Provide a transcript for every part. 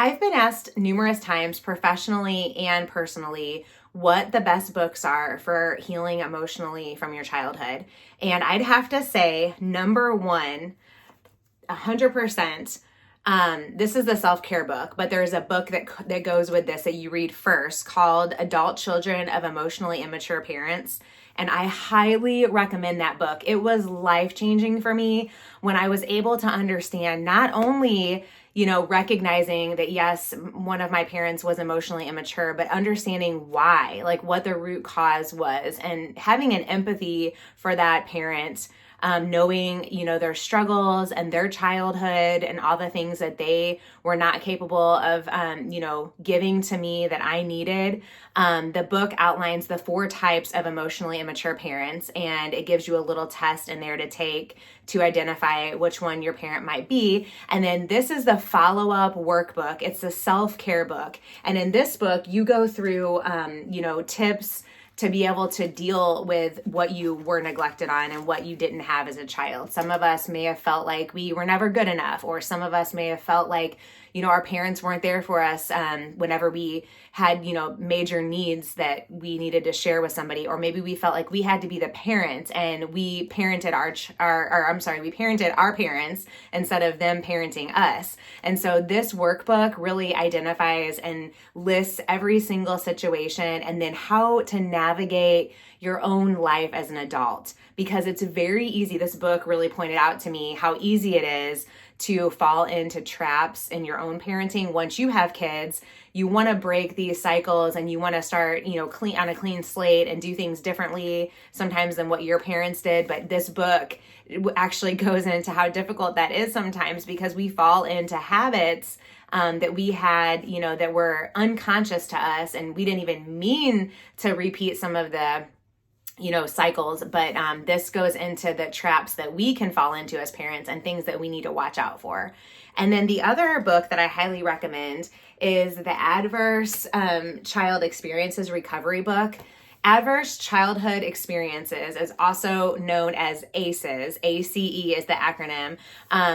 I've been asked numerous times, professionally and personally, what the best books are for healing emotionally from your childhood. And I'd have to say, number one, 100%. This is the self-care book, but there's a book that goes with this that you read first called Adult Children of Emotionally Immature Parents. And I highly recommend that book. It was life-changing for me when I was able to understand not only, recognizing that yes, one of my parents was emotionally immature, but understanding why, like what the root cause was, and having an empathy for that parent, knowing, their struggles and their childhood and all the things that they were not capable of, giving to me that I needed. The book outlines the 4 types of emotionally immature parents, and it gives you a little test in there to take to identify which one your parent might be. And then this is the follow-up workbook. It's the self-care book. And in this book, you go through, tips to be able to deal with what you were neglected on and what you didn't have as a child. Some of us may have felt like we were never good enough, or some of us may have felt like, our parents weren't there for us whenever we had, major needs that we needed to share with somebody, or maybe we felt like we had to be the parent and we parented we parented our parents instead of them parenting us. And so this workbook really identifies and lists every single situation and then how to navigate your own life as an adult, because it's very easy. This book really pointed out to me how easy it is to fall into traps in your own parenting. Once you have kids, you want to break these cycles and you want to start, clean on a clean slate and do things differently sometimes than what your parents did. But this book actually goes into how difficult that is sometimes, because we fall into habits that we had, that were unconscious to us, and we didn't even mean to repeat some of the cycles, but this goes into the traps that we can fall into as parents and things that we need to watch out for. And then the other book that I highly recommend is the Adverse Child Experiences Recovery book. Adverse Childhood Experiences is also known as ACEs. ACE is the acronym.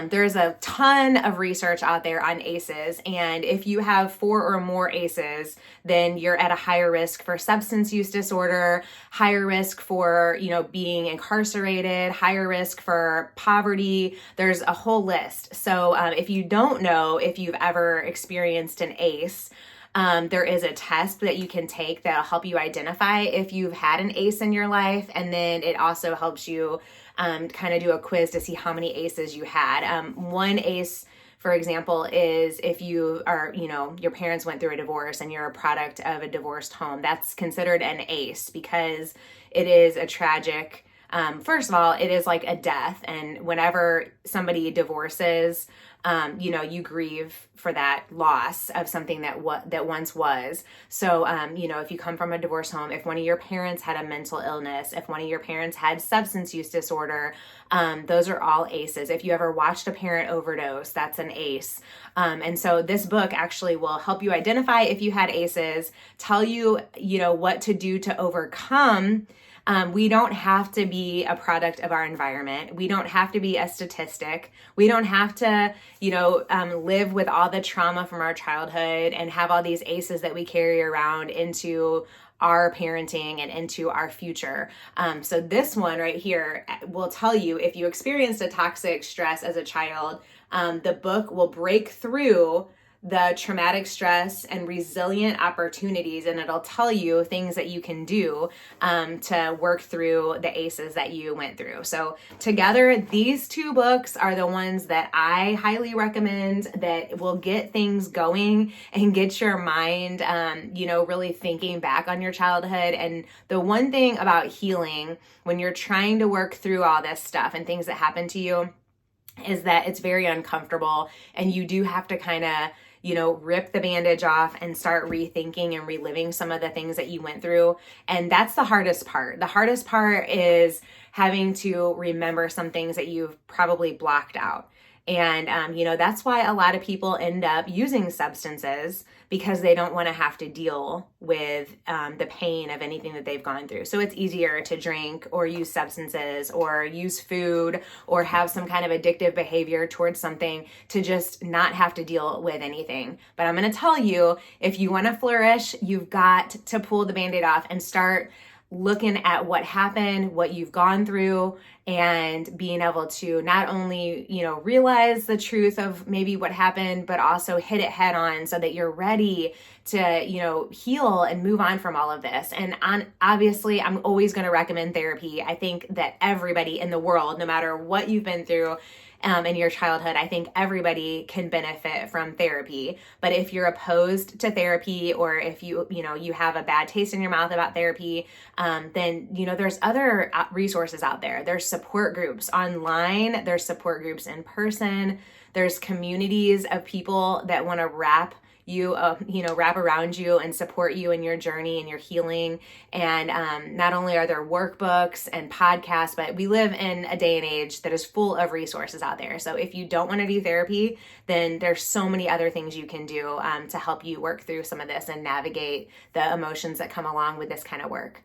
There's a ton of research out there on ACEs, and if you have 4 or more ACEs, then you're at a higher risk for substance use disorder, higher risk for, being incarcerated, higher risk for poverty. There's a whole list. So if you don't know if you've ever experienced an ACE, there is a test that you can take that'll help you identify if you've had an ACE in your life. And then it also helps you kind of do a quiz to see how many ACEs you had. One ACE, for example, is if you are, your parents went through a divorce and you're a product of a divorced home. That's considered an ACE because it is a tragic, first of all, it is like a death. And whenever somebody divorces, you grieve for that loss of something that once was. So, if you come from a divorce home, if one of your parents had a mental illness, if one of your parents had substance use disorder, those are all ACEs. If you ever watched a parent overdose, that's an ACE. And so this book actually will help you identify if you had ACEs, tell you, what to do to overcome. We don't have to be a product of our environment. We don't have to be a statistic. We don't have to, live with all the trauma from our childhood and have all these ACEs that we carry around into our parenting and into our future. So this one right here will tell you if you experienced a toxic stress as a child, the book will break through the traumatic stress and resilient opportunities, and it'll tell you things that you can do to work through the ACEs that you went through. So together, these 2 books are the ones that I highly recommend that will get things going and get your mind, really thinking back on your childhood. And the one thing about healing, when you're trying to work through all this stuff and things that happen to you, is that it's very uncomfortable, and you do have to kind of rip the bandage off and start rethinking and reliving some of the things that you went through. And that's the hardest part. The hardest part is having to remember some things that you've probably blocked out. And, that's why a lot of people end up using substances, because they don't want to have to deal with the pain of anything that they've gone through. So it's easier to drink or use substances or use food or have some kind of addictive behavior towards something to just not have to deal with anything. But I'm going to tell you, if you want to flourish, you've got to pull the Band-Aid off and start looking at what happened, what you've gone through, and being able to not only, realize the truth of maybe what happened, but also hit it head on so that you're ready to, heal and move on from all of this. And obviously, I'm always going to recommend therapy. I think that everybody in the world, no matter what you've been through, in your childhood, I think everybody can benefit from therapy. But if you're opposed to therapy, or if you have a bad taste in your mouth about therapy, then, there's other resources out there. There's support groups online. There's support groups in person. There's communities of people that want to wrap around you and support you in your journey and your healing. And not only are there workbooks and podcasts, but we live in a day and age that is full of resources out there. So if you don't want to do therapy, then there's so many other things you can do to help you work through some of this and navigate the emotions that come along with this kind of work.